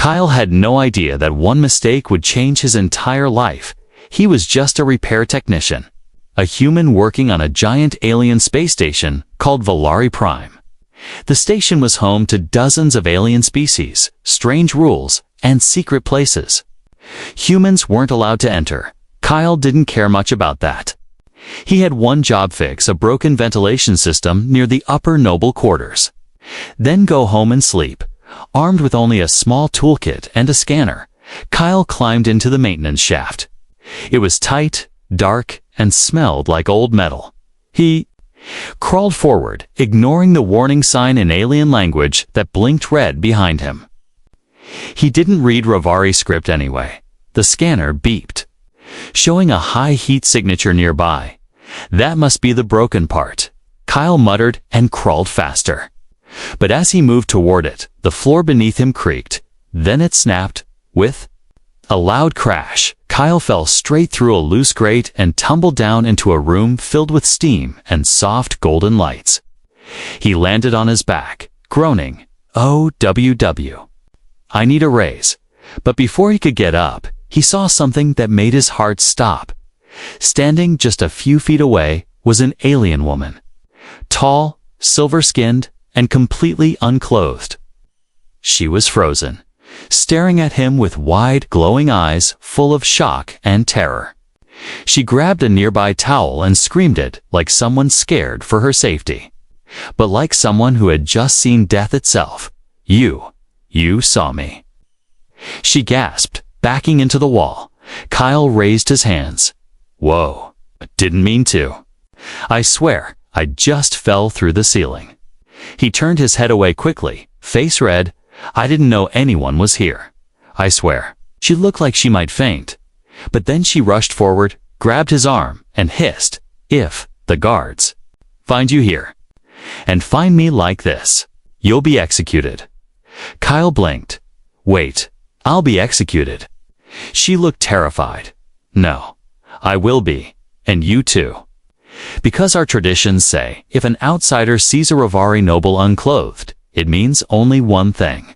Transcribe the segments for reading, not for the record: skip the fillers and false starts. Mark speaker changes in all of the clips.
Speaker 1: Kyle had no idea that one mistake would change his entire life. He was just a repair technician, a human working on a giant alien space station called Ravari Prime. The station was home to dozens of alien species, strange rules, and secret places. Humans weren't allowed to enter. Kyle didn't care much about that. He had one job: fix a broken ventilation system near the upper noble quarters. Then go home and sleep. Armed with only a small toolkit and a scanner, Kyle climbed into the maintenance shaft. It was tight, dark, and smelled like old metal. He crawled forward, ignoring the warning sign in alien language that blinked red behind him. He didn't read Ravari script anyway. The scanner beeped, showing a high heat signature nearby. That must be the broken part. Kyle muttered and crawled faster. But as he moved toward it, the floor beneath him creaked. Then it snapped. With a loud crash, Kyle fell straight through a loose grate and tumbled down into a room filled with steam and soft golden lights. He landed on his back, groaning, "OWW. I need a raise." But before he could get up, he saw something that made his heart stop. Standing just a few feet away was an alien woman. Tall, silver-skinned, and completely unclothed. She was frozen, staring at him with wide, glowing eyes full of shock and terror. She grabbed a nearby towel and screamed it like someone scared for her safety. But like someone who had just seen death itself. You saw me." She gasped, backing into the wall. Kyle raised his hands. "Whoa, didn't mean to. I swear, I just fell through the ceiling." He turned his head away quickly, face red. "I didn't know anyone was here. I swear." She looked like she might faint. But then she rushed forward, grabbed his arm, and hissed, "If the guards find you here, and find me like this, you'll be executed." Kyle blinked. "Wait, I'll be executed?" She looked terrified. "No, I will be, and you too. Because our traditions say, if an outsider sees a Ravari noble unclothed, it means only one thing."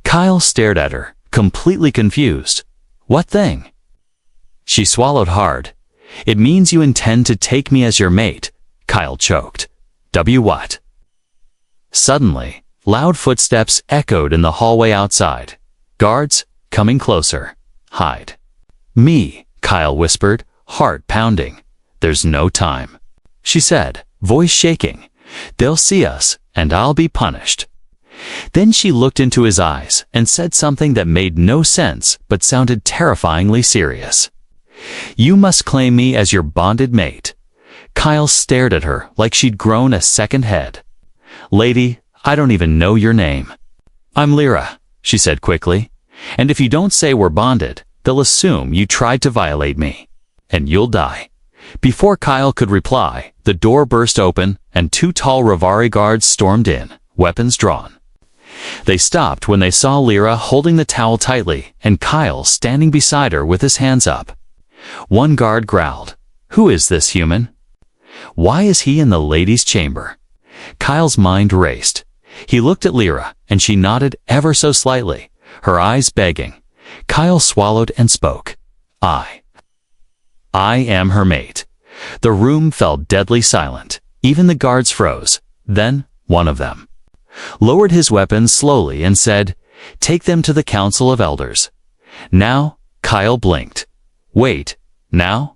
Speaker 1: Kyle stared at her, completely confused. "What thing?" She swallowed hard. "It means you intend to take me as your mate," Kyle choked. What? Suddenly, loud footsteps echoed in the hallway outside. Guards, coming closer. "Hide." "Me," Kyle whispered, heart pounding. "There's no time," she said, voice shaking. "They'll see us, and I'll be punished." Then she looked into his eyes and said something that made no sense but sounded terrifyingly serious. "You must claim me as your bonded mate." Kyle stared at her like she'd grown a second head. "Lady, I don't even know your name." "I'm Lira," she said quickly. "And if you don't say we're bonded, they'll assume you tried to violate me. And you'll die." Before Kyle could reply, the door burst open and two tall Ravari guards stormed in, weapons drawn. They stopped when they saw Lira holding the towel tightly and Kyle standing beside her with his hands up. One guard growled, "Who is this human? Why is he in the ladies' chamber?" Kyle's mind raced. He looked at Lira, and she nodded ever so slightly, her eyes begging. Kyle swallowed and spoke. I am her mate." The room fell deadly silent. Even the guards froze. Then, one of them lowered his weapon slowly and said, "Take them to the Council of Elders." "Now?" Kyle blinked. "Wait, now?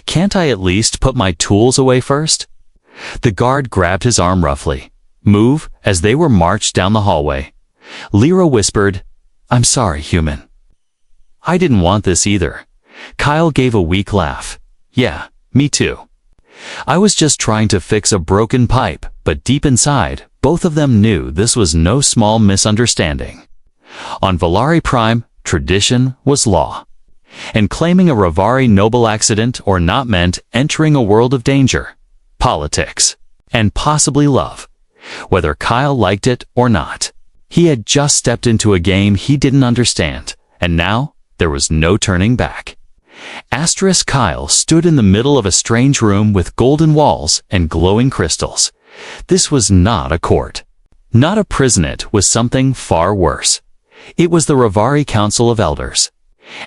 Speaker 1: Can't I at least put my tools away first?" The guard grabbed his arm roughly. "Move," as they were marched down the hallway. Lira whispered, "I'm sorry, human. I didn't want this either." Kyle gave a weak laugh. "Yeah, me too. I was just trying to fix a broken pipe," but deep inside, both of them knew this was no small misunderstanding. On Ravari Prime, tradition was law. And claiming a Ravari noble accident or not meant entering a world of danger, politics, and possibly love. Whether Kyle liked it or not, he had just stepped into a game he didn't understand, and now there was no turning back. Kyle stood in the middle of a strange room with golden walls and glowing crystals. This was not a court. Not a prison. It was something far worse. It was the Ravari Council of Elders,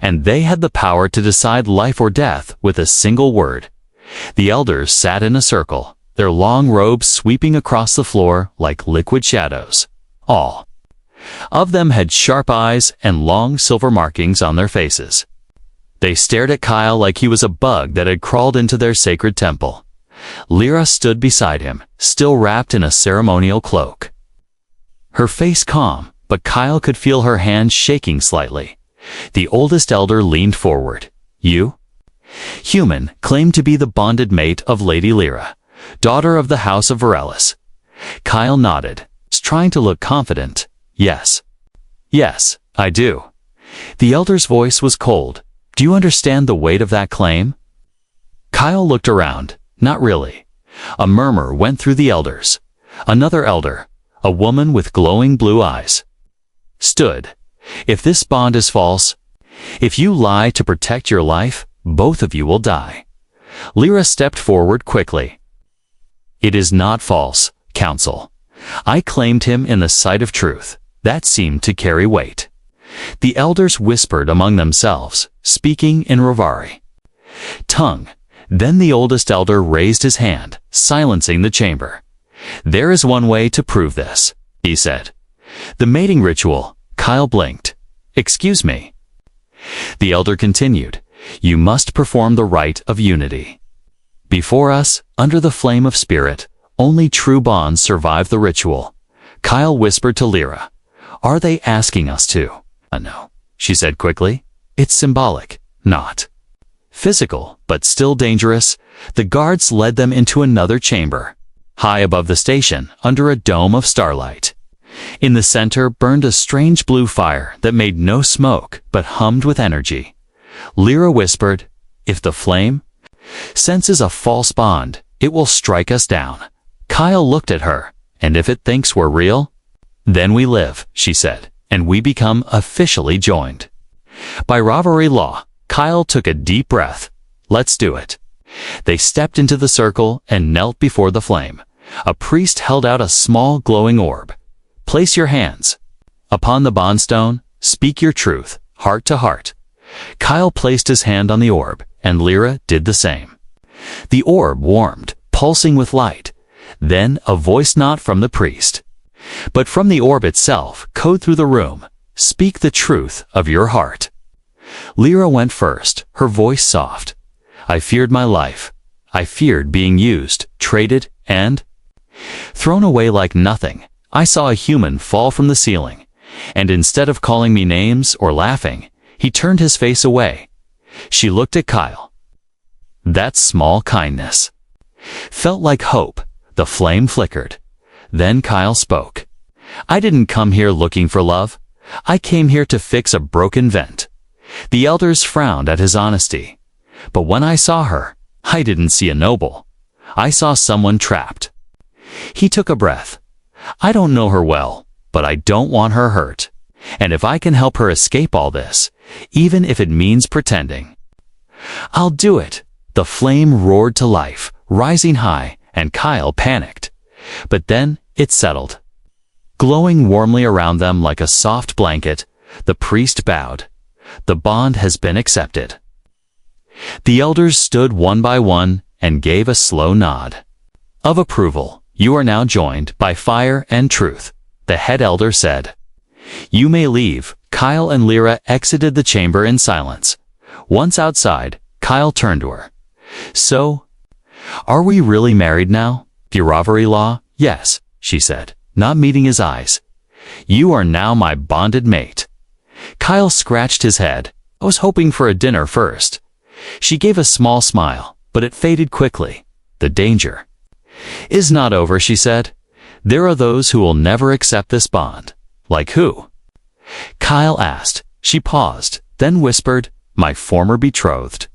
Speaker 1: and they had the power to decide life or death with a single word. The elders sat in a circle, their long robes sweeping across the floor like liquid shadows. All of them had sharp eyes and long silver markings on their faces. They stared at Kyle like he was a bug that had crawled into their sacred temple. Lira stood beside him, still wrapped in a ceremonial cloak. Her face calm, but Kyle could feel her hand shaking slightly. The oldest elder leaned forward. "You?" Human claimed to be the bonded mate of Lady Lira, daughter of the House of Varelis. Kyle nodded, trying to look confident. "Yes. Yes, I do." The elder's voice was cold. "Do you understand the weight of that claim?" Kyle looked around. Not really. A murmur went through the elders. Another elder, a woman with glowing blue eyes, stood. "If this bond is false, if you lie to protect your life, both of you will die." Lira stepped forward quickly. "It is not false, Council. I claimed him in the sight of truth." That seemed to carry weight. The elders whispered among themselves, speaking in Ravari tongue. Then the oldest elder raised his hand, silencing the chamber. "There is one way to prove this," he said. "The mating ritual." Kyle blinked. "Excuse me." The elder continued, "You must perform the rite of unity. Before us, under the flame of spirit, only true bonds survive the ritual." Kyle whispered to Lira, "Are they asking us to?" "No," she said quickly. "It's symbolic, not physical, but still dangerous." The guards led them into another chamber, high above the station, under a dome of starlight. In the center burned a strange blue fire that made no smoke but hummed with energy. Lira whispered, "If the flame senses a false bond, it will strike us down." Kyle looked at her. "And if it thinks we're real?" "Then we live," she said, "and we become officially joined." By Ravari law, Kyle took a deep breath. "Let's do it." They stepped into the circle and knelt before the flame. A priest held out a small glowing orb. "Place your hands upon the bondstone. Speak your truth, heart to heart." Kyle placed his hand on the orb, and Lira did the same. The orb warmed, pulsing with light. Then a voice, not from the priest, but from the orb itself, code through the room. "Speak the truth of your heart." Lira went first, her voice soft. "I feared my life. I feared being used, traded, and thrown away like nothing. I saw a human fall from the ceiling, and instead of calling me names or laughing, he turned his face away." She looked at Kyle. That small kindness felt like hope. The flame flickered. Then Kyle spoke. "I didn't come here looking for love. I came here to fix a broken vent." The elders frowned at his honesty. "But when I saw her, I didn't see a noble. I saw someone trapped." He took a breath. "I don't know her well, but I don't want her hurt. And if I can help her escape all this, even if it means pretending, I'll do it." The flame roared to life, rising high, and Kyle panicked. But then it settled, glowing warmly around them like a soft blanket. The priest bowed. "The bond has been accepted." The elders stood one by one and gave a slow nod of approval. "You are now joined by fire and truth," the head elder said. "You may leave." Kyle and Lira exited the chamber in silence. Once outside, Kyle turned to her. "So, are we really married now? The Ravari law?" "Yes," she said, not meeting his eyes. "You are now my bonded mate." Kyle scratched his head. "I was hoping for a dinner first." She gave a small smile, but it faded quickly. "The danger is not over," she said. "There are those who will never accept this bond." "Like who?" Kyle asked. She paused, then whispered, "My former betrothed,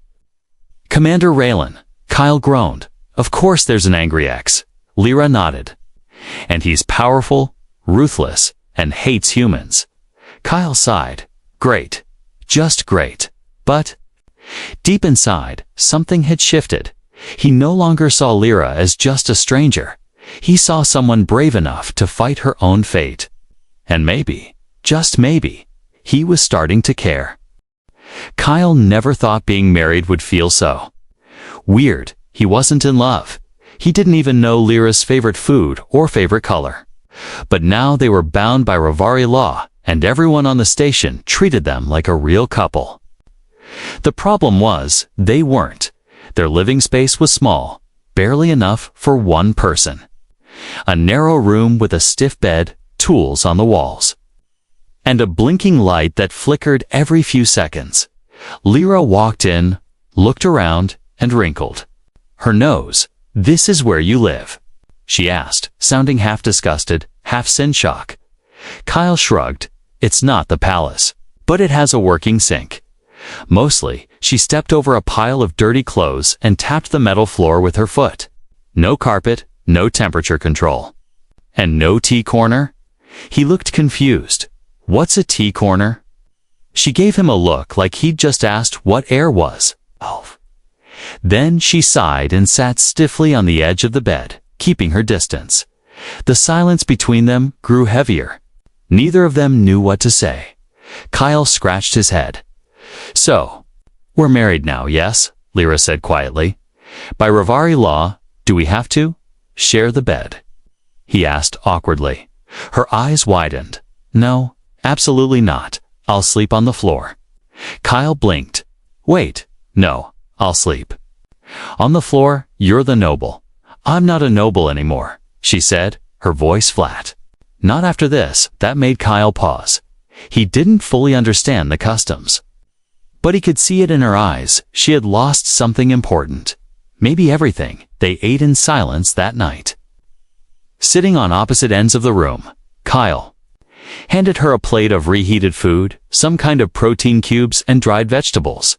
Speaker 1: Commander Raylan." Kyle groaned. "Of course there's an angry ex." Lira nodded. "And he's powerful, ruthless, and hates humans." Kyle sighed. "Great. Just great." But deep inside, something had shifted. He no longer saw Lira as just a stranger. He saw someone brave enough to fight her own fate. And maybe, just maybe, He was starting to care. Kyle never thought being married would feel so weird. He wasn't in love. He didn't even know Lira's favorite food or favorite color. But now they were bound by Ravari law, and everyone on the station treated them like a real couple. The problem was, they weren't. Their living space was small, barely enough for one person. A narrow room with a stiff bed, tools on the walls, and a blinking light that flickered every few seconds. Lira walked in, looked around, and wrinkled her nose. "This is where you live?" she asked, sounding half disgusted, half sin-shock. Kyle shrugged. "It's not the palace, but it has a working sink." Mostly, she stepped over a pile of dirty clothes and tapped the metal floor with her foot. No carpet, no temperature control. And no tea corner? He looked confused. "What's a tea corner?" She gave him a look like he'd just asked what air was. Oh. Then she sighed and sat stiffly on the edge of the bed, keeping her distance. The silence between them grew heavier. Neither of them knew what to say. Kyle scratched his head. "So, we're married now, yes?" Lira said quietly. "By Ravari law, do we have to share the bed?" he asked awkwardly. Her eyes widened. "No, absolutely not. I'll sleep on the floor." Kyle blinked. "Wait, no, I'll sleep on the floor. You're the noble." "I'm not a noble anymore," she said, her voice flat. Not after this. That made Kyle pause. He didn't fully understand the customs, but he could see it in her eyes. She had lost something important. Maybe everything. They ate in silence that night. Sitting on opposite ends of the room, Kyle handed her a plate of reheated food, some kind of protein cubes and dried vegetables.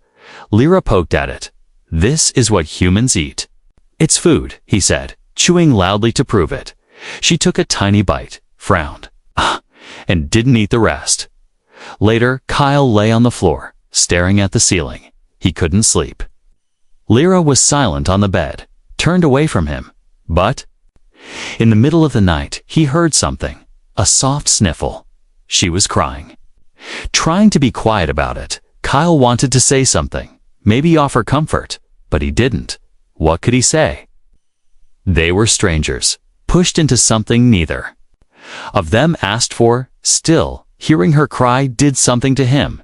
Speaker 1: Lira poked at it. "This is what humans eat." "It's food," he said, chewing loudly to prove it. She took a tiny bite, frowned, and didn't eat the rest. Later, Kyle lay on the floor, staring at the ceiling. He couldn't sleep. Lira was silent on the bed, turned away from him. But in the middle of the night, he heard something, a soft sniffle. She was crying. Trying to be quiet about it, Kyle wanted to say something, maybe offer comfort, but he didn't. What could he say? They were strangers, pushed into something neither of them asked for. Still, hearing her cry did something to him.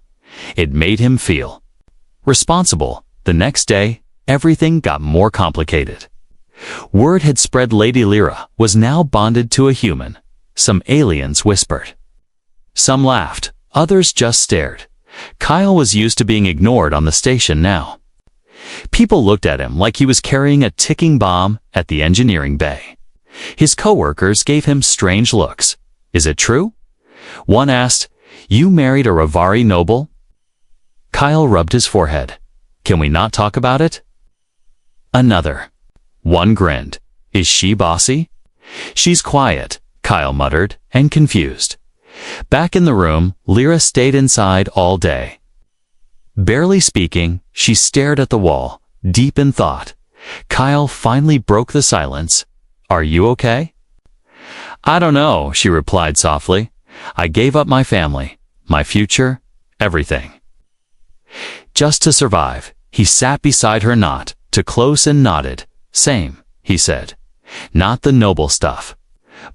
Speaker 1: It made him feel responsible. The next day, everything got more complicated. Word had spread Lady Lira was now bonded to a human. Some aliens whispered. Some laughed, others just stared. Kyle was used to being ignored on the station now. People looked at him like he was carrying a ticking bomb at the engineering bay. His coworkers gave him strange looks. "Is it true?" One asked, "You married a Ravari noble?" Kyle rubbed his forehead. "Can we not talk about it?" Another. One grinned. "Is she bossy?" "She's quiet," Kyle muttered, and confused. Back in the room, Lira stayed inside all day. Barely speaking, she stared at the wall, deep in thought. Kyle finally broke the silence. "Are you okay?" "I don't know," she replied softly. "I gave up my family, my future, everything, just to survive." He sat beside her, not too close, and nodded. "Same," he said. "Not the noble stuff.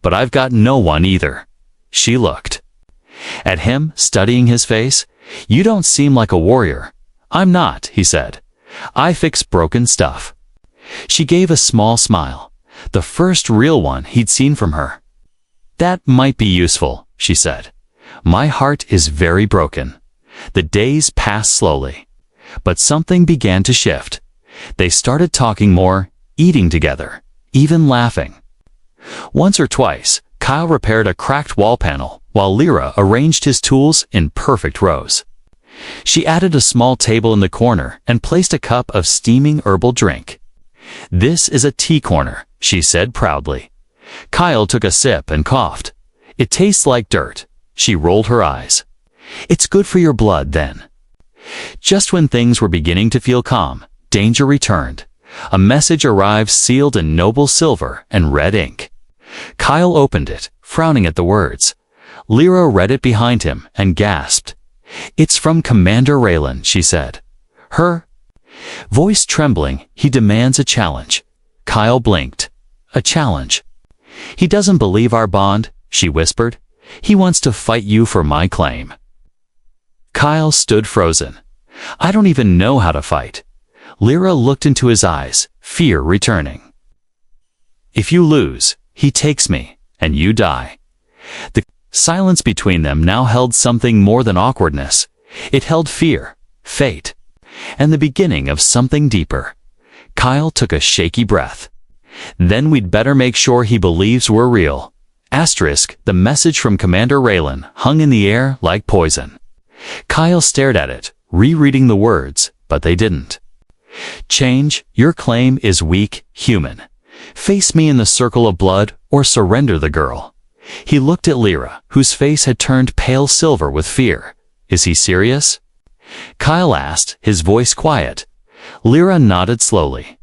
Speaker 1: But I've got no one either." She looked at him, studying his face. "You don't seem like a warrior." "I'm not," he said. "I fix broken stuff." She gave a small smile, the first real one he'd seen from her. "That might be useful," she said. "My heart is very broken." The days passed slowly, but something began to shift. They started talking more, eating together, even laughing. Once or twice, Kyle repaired a cracked wall panel while Lira arranged his tools in perfect rows. She added a small table in the corner and placed a cup of steaming herbal drink. "This is a tea corner," she said proudly. Kyle took a sip and coughed. "It tastes like dirt." She rolled her eyes. "It's good for your blood then." Just when things were beginning to feel calm, danger returned. A message arrived sealed in noble silver and red ink. Kyle opened it, frowning at the words. Lira read it behind him and gasped. "It's from Commander Raylan," she said. Her voice trembling. "He demands a challenge." Kyle blinked. "A challenge?" "He doesn't believe our bond," she whispered. "He wants to fight you for my claim." Kyle stood frozen. "I don't even know how to fight." Lira looked into his eyes, fear returning. "If you lose, he takes me, and you die." The silence between them now held something more than awkwardness. It held fear, fate, and the beginning of something deeper. Kyle took a shaky breath. "Then we'd better make sure he believes we're real." The message from Commander Raylan hung in the air like poison. Kyle stared at it, rereading the words, but they didn't. "Change, your claim is weak, human. Face me in the circle of blood, or surrender the girl." He looked at Lira, whose face had turned pale silver with fear. "Is he serious?" Kyle asked, his voice quiet. Lira nodded slowly.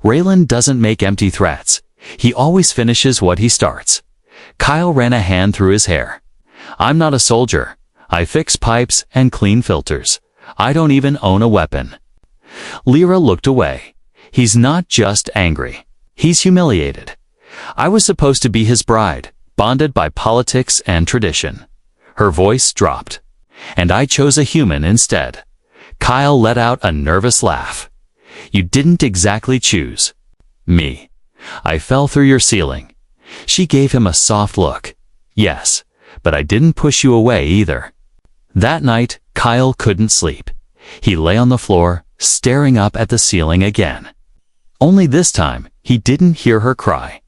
Speaker 1: "Raylan doesn't make empty threats. He always finishes what he starts." Kyle ran a hand through his hair. "I'm not a soldier. I fix pipes and clean filters. I don't even own a weapon." Lira looked away. "He's not just angry. He's humiliated. I was supposed to be his bride, bonded by politics and tradition." Her voice dropped. "And I chose a human instead." Kyle let out a nervous laugh. "You didn't exactly choose me. I fell through your ceiling." She gave him a soft look. "Yes, but I didn't push you away either." That night, Kyle couldn't sleep. He lay on the floor, staring up at the ceiling again. Only this time, he didn't hear her cry.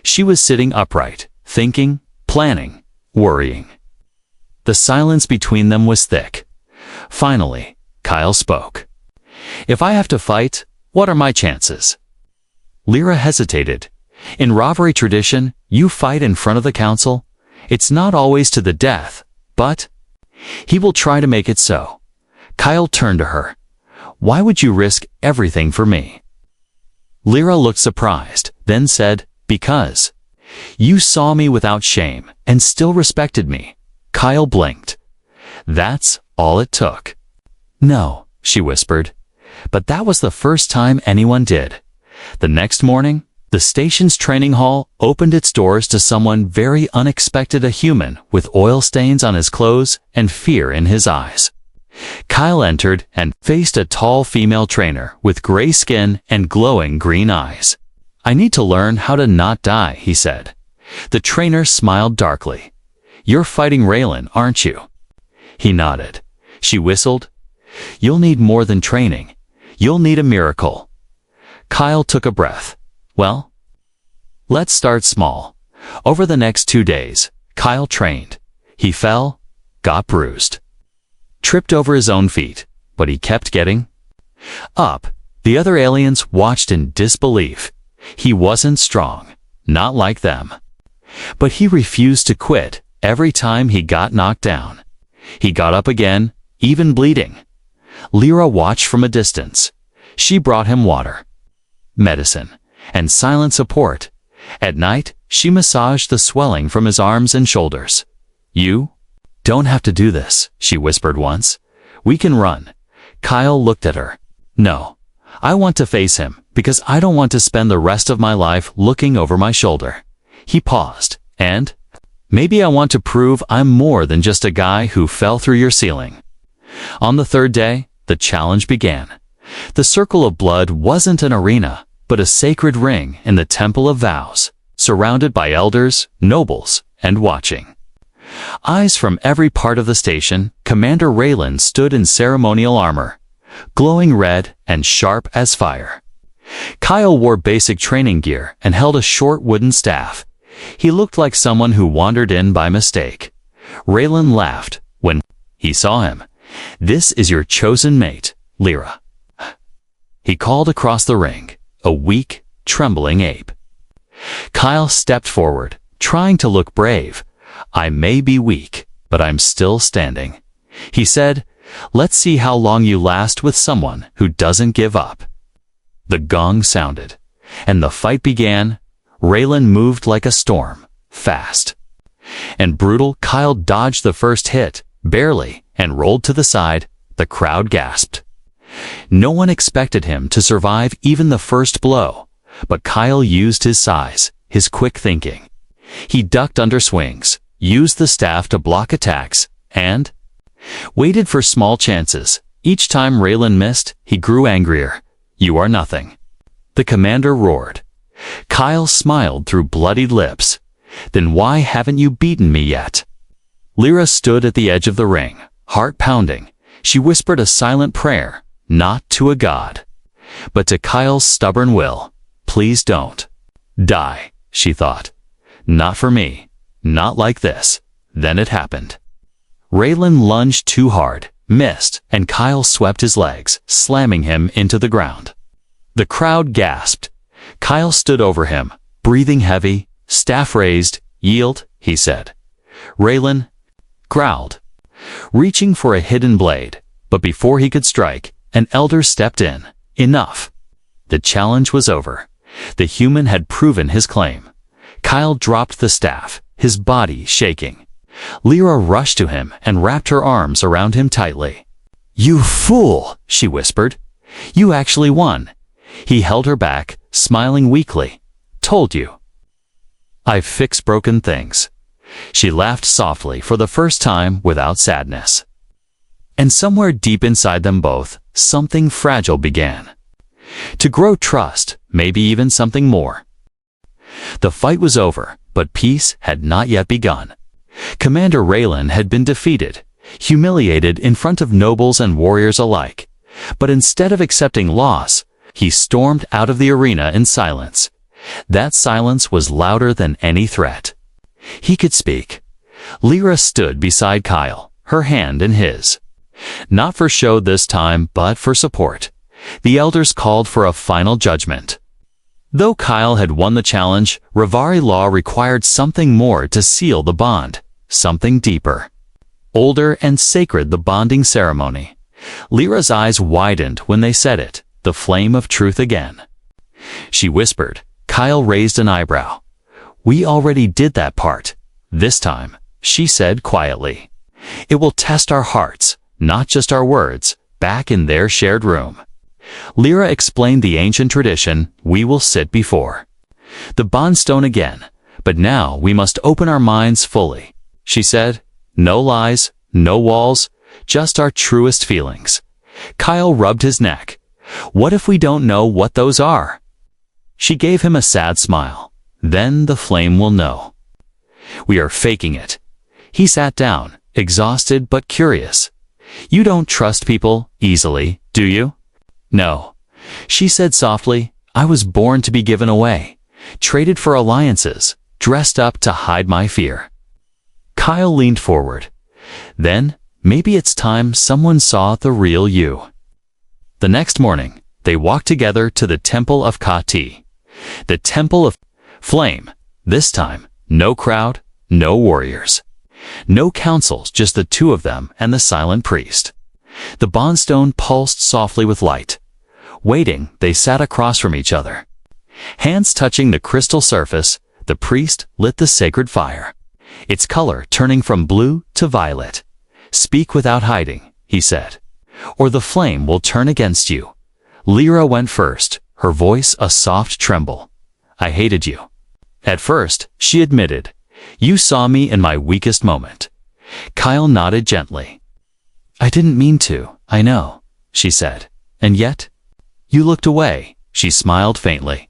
Speaker 1: She was sitting upright, thinking, planning, worrying. The silence between them was thick. Finally, Kyle spoke. "If I have to fight, what are my chances?" Lira hesitated. "In Ravari tradition, you fight in front of the council. It's not always to the death, but he will try to make it so." Kyle turned to her. "Why would you risk everything for me?" Lira looked surprised, then said, "Because you saw me without shame and still respected me." Kyle blinked. "That's all it took." "No," she whispered. "But that was the first time anyone did." The next morning, the station's training hall opened its doors to someone very unexpected, a human with oil stains on his clothes and fear in his eyes. Kyle entered and faced a tall female trainer with gray skin and glowing green eyes. "I need to learn how to not die," he said. The trainer smiled darkly. "You're fighting Raylan, aren't you?" He nodded. She whistled. "You'll need more than training. You'll need a miracle." Kyle took a breath. "Well, let's start small." Over the next 2 days, Kyle trained. He fell, got bruised, tripped over his own feet, but he kept getting up. The other aliens watched in disbelief. He wasn't strong, not like them. But he refused to quit. Every time he got knocked down, he got up again, even bleeding. Lira watched from a distance. She brought him water, medicine, and silent support. At night, she massaged the swelling from his arms and shoulders. "You don't have to do this," she whispered once. "We can run." Kyle looked at her. "No, I want to face him, because I don't want to spend the rest of my life looking over my shoulder." He paused. "And maybe I want to prove I'm more than just a guy who fell through your ceiling." On the 3rd day, the challenge began. The circle of blood wasn't an arena, but a sacred ring in the Temple of Vows, surrounded by elders, nobles, and watching eyes from every part of the station. Commander Raylan stood in ceremonial armor, glowing red and sharp as fire. Kyle wore basic training gear and held a short wooden staff. He looked like someone who wandered in by mistake. Raylan laughed when he saw him. "This is your chosen mate, Lira." He called across the ring, a weak, trembling ape. Kyle stepped forward, trying to look brave. "I may be weak, but I'm still standing." He said, "Let's see how long you last with someone who doesn't give up." The gong sounded, and the fight began. Raylan moved like a storm, fast and brutal. Kyle dodged the first hit, barely, and rolled to the side. The crowd gasped. No one expected him to survive even the first blow, but Kyle used his size, his quick thinking. He ducked under swings, used the staff to block attacks, and waited for small chances. Each time Raylan missed, he grew angrier. "You are nothing," the commander roared. Kyle smiled through bloodied lips. "Then why haven't you beaten me yet?" Lira stood at the edge of the ring, heart pounding. She whispered a silent prayer, not to a god, but to Kyle's stubborn will. "Please don't die," she thought. "Not for me. Not like this." Then it happened. Raylan lunged too hard, missed, and Kyle swept his legs, slamming him into the ground. The crowd gasped. Kyle stood over him, breathing heavy, staff raised. "Yield," he said. Raylan growled, reaching for a hidden blade, but before he could strike, an elder stepped in. Enough. The challenge was over. The human had proven his claim. Kyle dropped the staff, his body shaking. Lira rushed to him and wrapped her arms around him tightly. "You fool," she whispered. "You actually won." He held her back, smiling weakly. "Told you. I've fixed broken things." She laughed softly for the first time without sadness. And somewhere deep inside them both, something fragile began to grow, trust, maybe even something more. The fight was over, but peace had not yet begun. Commander Raylan had been defeated, humiliated in front of nobles and warriors alike. But instead of accepting loss, he stormed out of the arena in silence. That silence was louder than any threat. He could speak. Lira stood beside Kyle, her hand in his. Not for show this time, but for support. The elders called for a final judgment. Though Kyle had won the challenge, Ravari law required something more to seal the bond, something deeper. Older and sacred, the bonding ceremony. Lira's eyes widened when they said it, the flame of truth again. She whispered. Kyle raised an eyebrow. "We already did that part. This time," she said quietly. "It will test our hearts, not just our words," back in their shared room. Lira explained the ancient tradition. "We will sit before the bondstone again, but now we must open our minds fully," she said. "No lies, no walls, just our truest feelings." Kyle rubbed his neck. "What if we don't know what those are?" She gave him a sad smile. "Then the flame will know. We are faking it." He sat down, exhausted but curious. "You don't trust people easily, do you?" "No," she said softly. "I was born to be given away, traded for alliances, dressed up to hide my fear." Kyle leaned forward. "Then, maybe it's time someone saw the real you." The next morning, they walked together to the Temple of Kati. The Temple of Flame. This time, no crowd, no warriors. No councils, just the two of them and the silent priest. The bondstone pulsed softly with light. Waiting, they sat across from each other. Hands touching the crystal surface, the priest lit the sacred fire, its color turning from blue to violet. "Speak without hiding," he said, "or the flame will turn against you." Lira went first, her voice a soft tremble. "I hated you. At first," she admitted. "You saw me in my weakest moment." Kyle nodded gently. "I didn't mean to, I know," she said. "And yet?" "You looked away," she smiled faintly.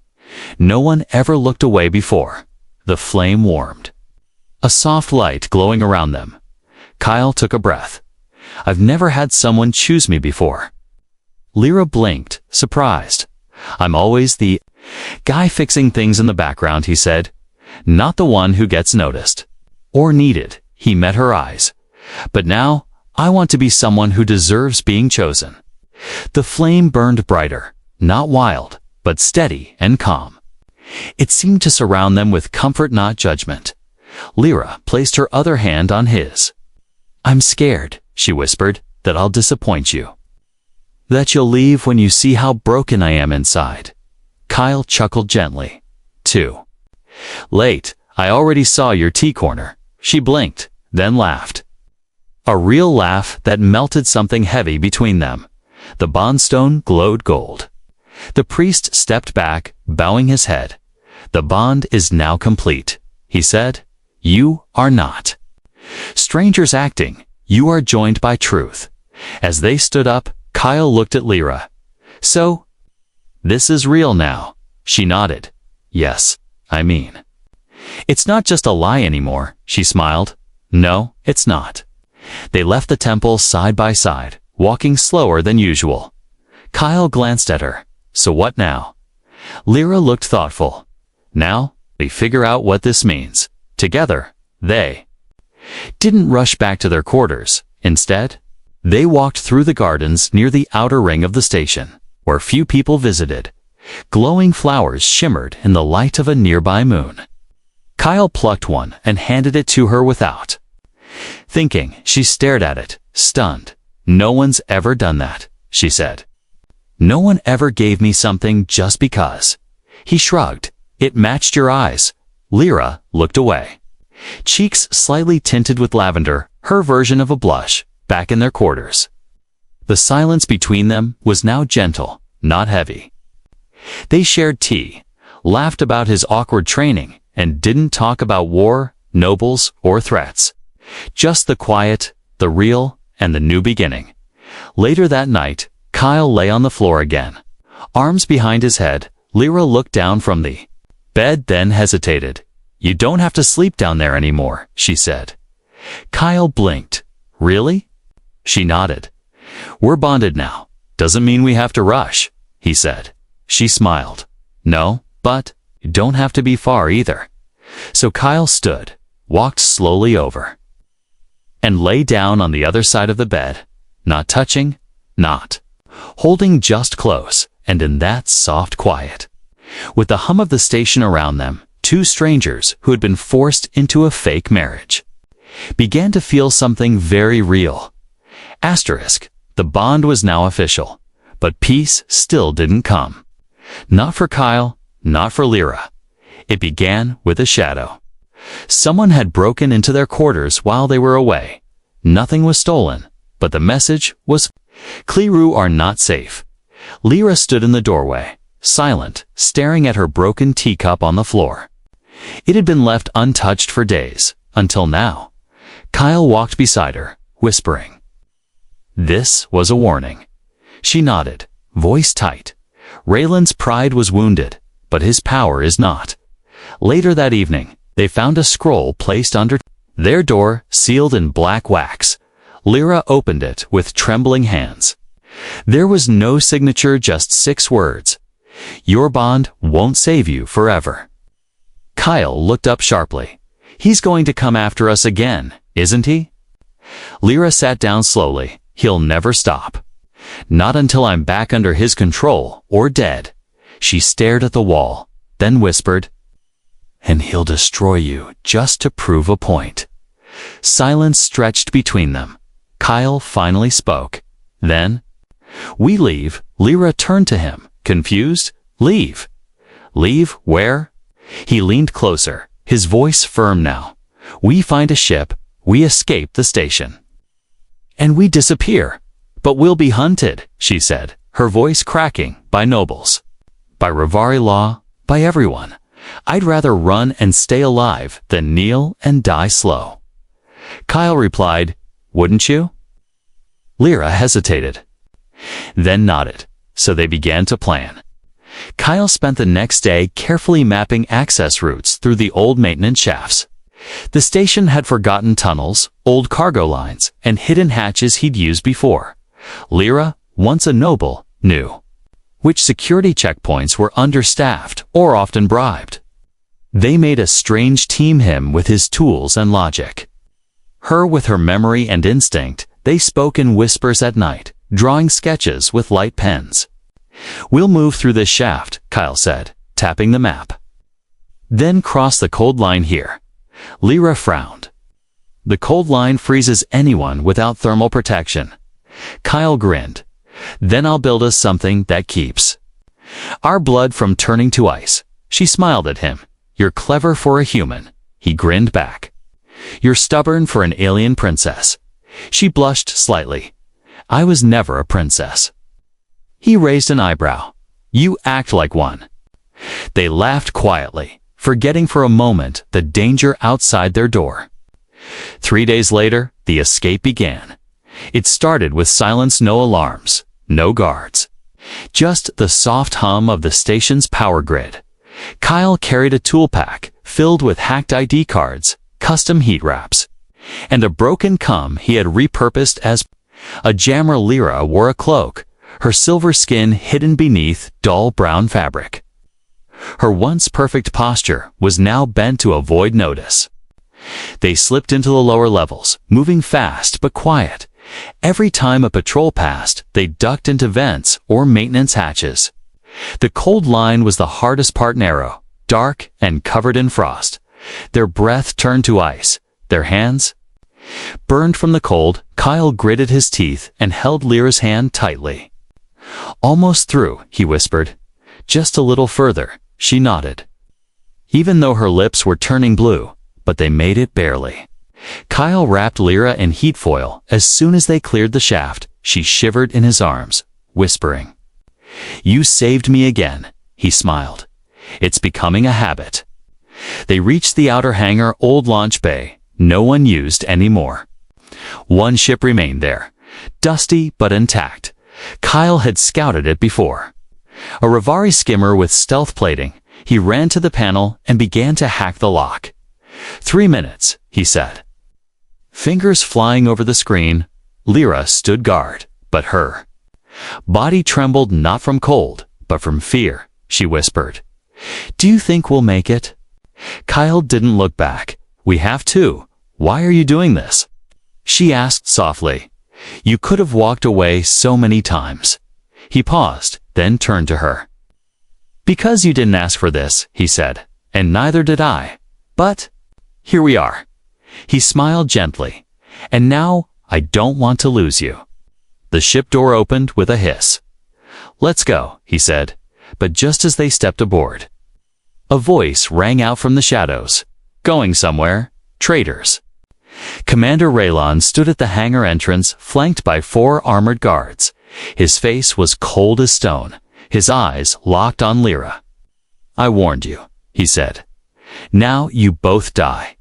Speaker 1: No one ever looked away before. The flame warmed. A soft light glowing around them. Kyle took a breath. "I've never had someone choose me before." Lira blinked, surprised. "I'm always the guy fixing things in the background," he said. "Not the one who gets noticed. Or needed." He met her eyes. "But now, I want to be someone who deserves being chosen." The flame burned brighter, not wild, but steady and calm. It seemed to surround them with comfort, not judgment. Lira placed her other hand on his. "I'm scared," she whispered, "that I'll disappoint you. That you'll leave when you see how broken I am inside." Kyle chuckled gently. "Too late, I already saw your tea corner." She blinked, then laughed. A real laugh that melted something heavy between them. The bondstone glowed gold. The priest stepped back, bowing his head. "The bond is now complete," he said. "You are not. Strangers acting, you are joined by truth." As they stood up, Kyle looked at Lira. "So, this is real now." She nodded. "Yes, I mean. It's not just a lie anymore," she smiled. "No, it's not." They left the temple side by side, walking slower than usual. Kyle glanced at her. "So what now?" Lira looked thoughtful. "Now, we figure out what this means. Together." They didn't rush back to their quarters. Instead, they walked through the gardens near the outer ring of the station, where few people visited. Glowing flowers shimmered in the light of a nearby moon. Kyle plucked one and handed it to her without thinking. She stared at it, stunned. "No one's ever done that," she said. "No one ever gave me something just because." He shrugged. "It matched your eyes." Lira looked away. Cheeks slightly tinted with lavender, her version of a blush, back in their quarters. The silence between them was now gentle, not heavy. They shared tea, laughed about his awkward training, and didn't talk about war, nobles, or threats. Just the quiet, the real, and the new beginning. Later that night, Kyle lay on the floor again. Arms behind his head, Lira looked down from the bed, then hesitated. "You don't have to sleep down there anymore," she said. Kyle blinked. "Really?" She nodded. "We're bonded now. Doesn't mean we have to rush," he said. She smiled. "No, but you don't have to be far either." So Kyle stood, walked slowly over, and lay down on the other side of the bed, not touching, not holding, just close, and in that soft quiet. With the hum of the station around them, two strangers who had been forced into a fake marriage began to feel something very real. Asterisk, the bond was now official, but peace still didn't come. Not for Kyle, not for Lira. It began with a shadow. Someone had broken into their quarters while they were away. Nothing was stolen, but the message was, "Kliru are not safe." Lira stood in the doorway, silent, staring at her broken teacup on the floor. It had been left untouched for days, until now. Kyle walked beside her, whispering. This was a warning. She nodded, voice tight. Raylan's pride was wounded, but his power is not. Later that evening, they found a scroll placed under their door, sealed in black wax. Lira opened it with trembling hands. There was no signature, just 6 words. "Your bond won't save you forever." Kyle looked up sharply. "He's going to come after us again, isn't he?" Lira sat down slowly. "He'll never stop. Not until I'm back under his control or dead." She stared at the wall, then whispered, "And he'll destroy you just to prove a point." Silence stretched between them. Kyle finally spoke. Then, "We leave." Lira turned to him, confused. "Leave? Leave where?" He leaned closer, his voice firm now. "We find a ship, we escape the station, and we disappear. But we'll be hunted," she said, her voice cracking, "by nobles, by Ravari law, by everyone. I'd rather run and stay alive than kneel and die slow." Kyle replied, "Wouldn't you?" Lira hesitated, then nodded. So they began to plan. Kyle spent the next day carefully mapping access routes through the old maintenance shafts. The station had forgotten tunnels, old cargo lines, and hidden hatches he'd used before. Lira, once a noble, knew which security checkpoints were understaffed or often bribed. They made a strange team, him with his tools and logic, her with her memory and instinct. They spoke in whispers at night, drawing sketches with light pens. "We'll move through this shaft," Kyle said, tapping the map. "Then cross the cold line here." Lira frowned. "The cold line freezes anyone without thermal protection." Kyle grinned. "Then I'll build us something that keeps our blood from turning to ice." She smiled at him. "You're clever for a human." He grinned back. "You're stubborn for an alien princess." She blushed slightly. I was never a princess. He raised an eyebrow. You act like one. They laughed quietly, forgetting for a moment the danger outside their door. 3 days later, the escape began. It started with silence, no alarms, no guards. Just the soft hum of the station's power grid. Kyle carried a tool pack filled with hacked ID cards, custom heat wraps, and a broken cum he had repurposed as a jammer. Lira wore a cloak, her silver skin hidden beneath dull brown fabric. Her once perfect posture was now bent to avoid notice. They slipped into the lower levels, moving fast but quiet. Every time a patrol passed, they ducked into vents or maintenance hatches. The cold line was the hardest part. Narrow, dark, and covered in frost. Their breath turned to ice, their hands burned from the cold. Kyle gritted his teeth and held Lira's hand tightly. Almost through, he whispered. Just a little further, she nodded. Even though her lips were turning blue, but they made it barely. Kyle wrapped Lira in heat foil. As soon as they cleared the shaft, she shivered in his arms, whispering, "You saved me again," he smiled. "It's becoming a habit." They reached the outer hangar, old launch bay, no one used anymore. One ship remained there, dusty but intact. Kyle had scouted it before. A Ravari skimmer with stealth plating. He ran to the panel and began to hack the lock. 3 minutes, he said. Fingers flying over the screen, Lira stood guard, but her body trembled not from cold, but from fear. She whispered, "Do you think we'll make it?" Kyle didn't look back. "We have to. Why are you doing this?" She asked softly. "You could have walked away so many times." He paused, then turned to her. "Because you didn't ask for this," he said, "and neither did I. But here we are." He smiled gently. "And now I don't want to lose you." The ship door opened with a hiss. "Let's go," he said, but just as they stepped aboard, a voice rang out from the shadows. "Going somewhere? Traitors." Commander Raylon stood at the hangar entrance, flanked by 4 armored guards. His face was cold as stone, his eyes locked on Lira. "I warned you," he said. "Now you both die."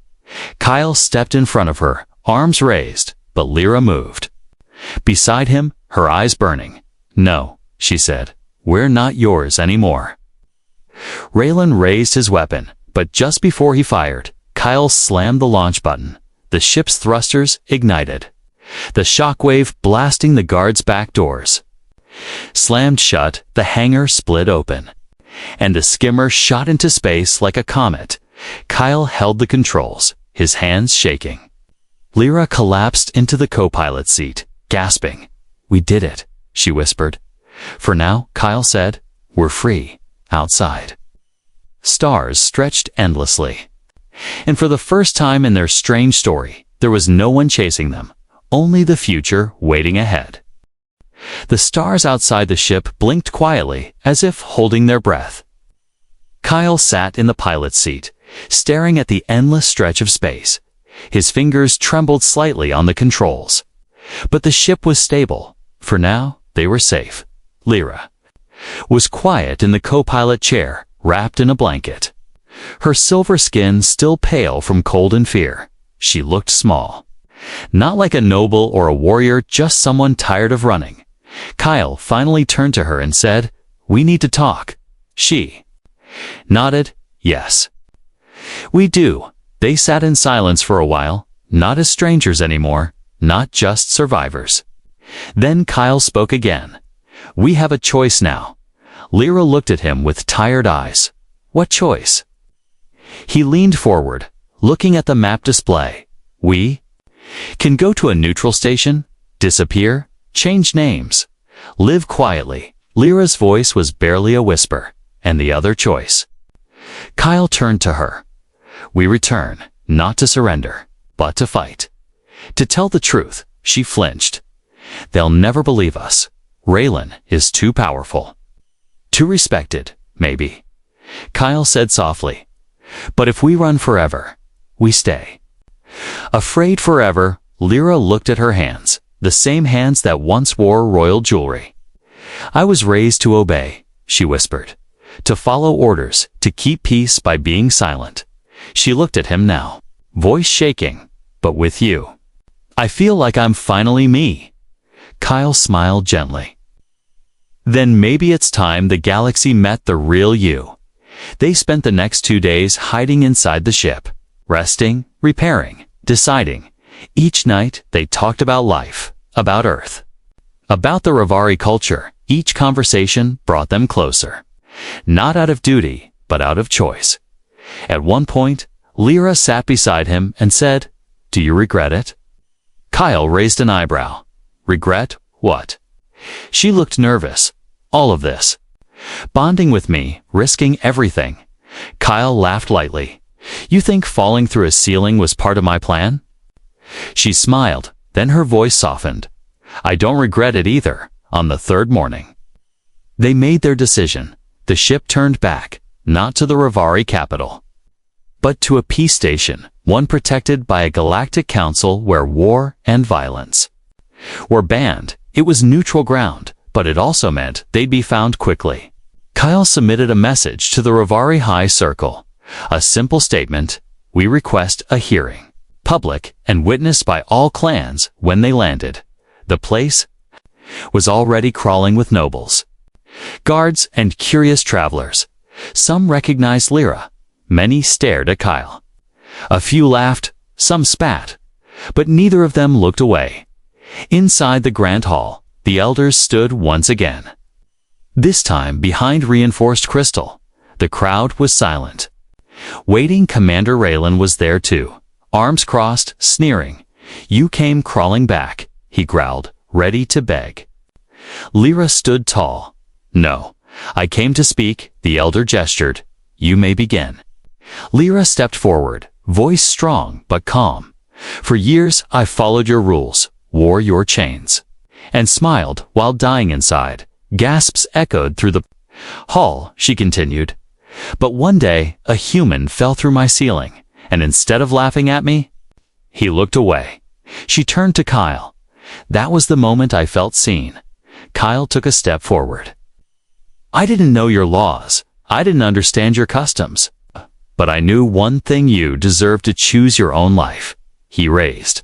Speaker 1: Kyle stepped in front of her, arms raised, but Lira moved. Beside him, her eyes burning. "No," she said, "we're not yours anymore." Raylon raised his weapon, but just before he fired, Kyle slammed the launch button. The ship's thrusters ignited. The shockwave blasting the guards' back doors. Slammed shut, the hangar split open, and the skimmer shot into space like a comet. Kyle held the controls, his hands shaking. Lira collapsed into the co-pilot seat, gasping. "We did it," she whispered. "For now," Kyle said, "we're free, outside." Stars stretched endlessly. And for the first time in their strange story, there was no one chasing them, only the future waiting ahead. The stars outside the ship blinked quietly, as if holding their breath. Kyle sat in the pilot's seat, staring at the endless stretch of space. His fingers trembled slightly on the controls. But the ship was stable. For now, they were safe. Lira was quiet in the co-pilot chair, wrapped in a blanket. Her silver skin still pale from cold and fear. She looked small. Not like a noble or a warrior, just someone tired of running. Kyle finally turned to her and said, "We need to talk." She nodded, "Yes." "We do." They sat in silence for a while, not as strangers anymore, not just survivors. Then Kyle spoke again. "We have a choice now." Lira looked at him with tired eyes. "What choice?" He leaned forward, looking at the map display. "We can go to a neutral station, disappear, change names, live quietly." Lira's voice was barely a whisper. "And the other choice?" Kyle turned to her. "We return, not to surrender, but to fight. To tell the truth." She flinched. "They'll never believe us. Raylon is too powerful. Too respected, maybe." Kyle said softly, "But if we run forever, we stay." Afraid forever, Lira looked at her hands, the same hands that once wore royal jewelry. "I was raised to obey," she whispered. "To follow orders, to keep peace by being silent." She looked at him now, voice shaking. "But with you, I feel like I'm finally me." Kyle smiled gently. "Then maybe it's time the galaxy met the real you." They spent the next 2 days hiding inside the ship, resting, repairing, deciding. Each night they talked about life, about Earth, about the Ravari culture. Each conversation brought them closer. Not out of duty, but out of choice. At one point, Lira sat beside him and said, "Do you regret it?" Kyle raised an eyebrow. "Regret what?" She looked nervous. "All of this. Bonding with me, risking everything." Kyle laughed lightly. "You think falling through a ceiling was part of my plan?" She smiled, then her voice softened. "I don't regret it either." On the third morning, they made their decision. The ship turned back, not to the Ravari capital, but to a peace station, one protected by a galactic council where war and violence were banned. It was neutral ground, but it also meant they'd be found quickly. Kyle submitted a message to the Ravari High Circle. A simple statement: "We request a hearing, public and witnessed by all clans." When they landed, the place was already crawling with nobles, guards, and curious travelers. Some recognized Lira. Many stared at Kyle. A few laughed, some spat, but neither of them looked away. Inside the grand hall, the elders stood once again. This time behind reinforced crystal. The crowd was silent. Waiting, Commander Raylan was there too, arms crossed, sneering. "You came crawling back," he growled, ready to beg. Lira stood tall. "No, I came to speak," the elder gestured. "You may begin." Lira stepped forward, voice strong but calm. "For years I followed your rules, wore your chains, and smiled while dying inside." Gasps echoed through the hall. She continued, "But one day a human fell through my ceiling, and instead of laughing at me, he looked away." She turned to Kyle. "That was the moment I felt seen." Kyle took a step forward. "I didn't know your laws. I didn't understand your customs. But I knew one thing: you deserve to choose your own life." He raised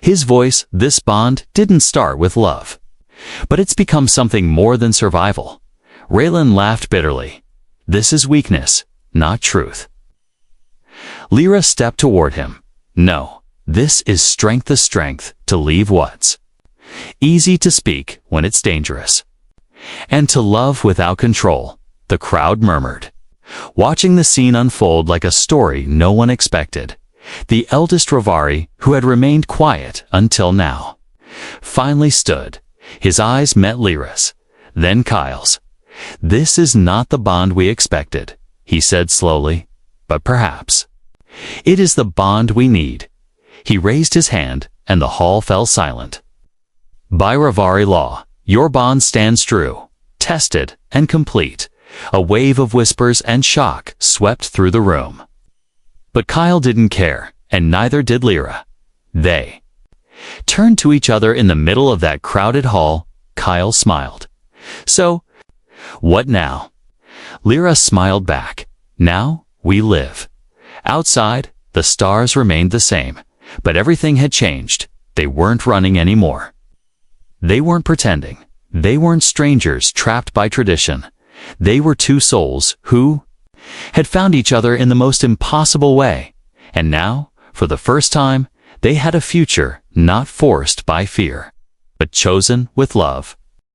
Speaker 1: his voice. "This bond didn't start with love, but it's become something more than survival." Raylan laughed bitterly. "This is weakness, not truth." Lira stepped toward him. "No, this is strength, the strength to leave what's easy, to speak when it's dangerous, and to love without control." The crowd murmured, watching the scene unfold like a story no one expected. The eldest Ravari, who had remained quiet until now, finally stood. His eyes met Lira's, then Kyle's. "This is not the bond we expected," he said slowly, "but perhaps it is the bond we need." He raised his hand, and the hall fell silent. "By Ravari law, your bond stands true, tested, and complete." A wave of whispers and shock swept through the room. But Kyle didn't care, and neither did Lira. They turned to each other in the middle of that crowded hall. Kyle smiled. "So, what now?" Lira smiled back. "Now, we live." Outside, the stars remained the same, but everything had changed. They weren't running anymore. They weren't pretending. They weren't strangers trapped by tradition. They were two souls who had found each other in the most impossible way. And now, for the first time, they had a future not forced by fear, but chosen with love.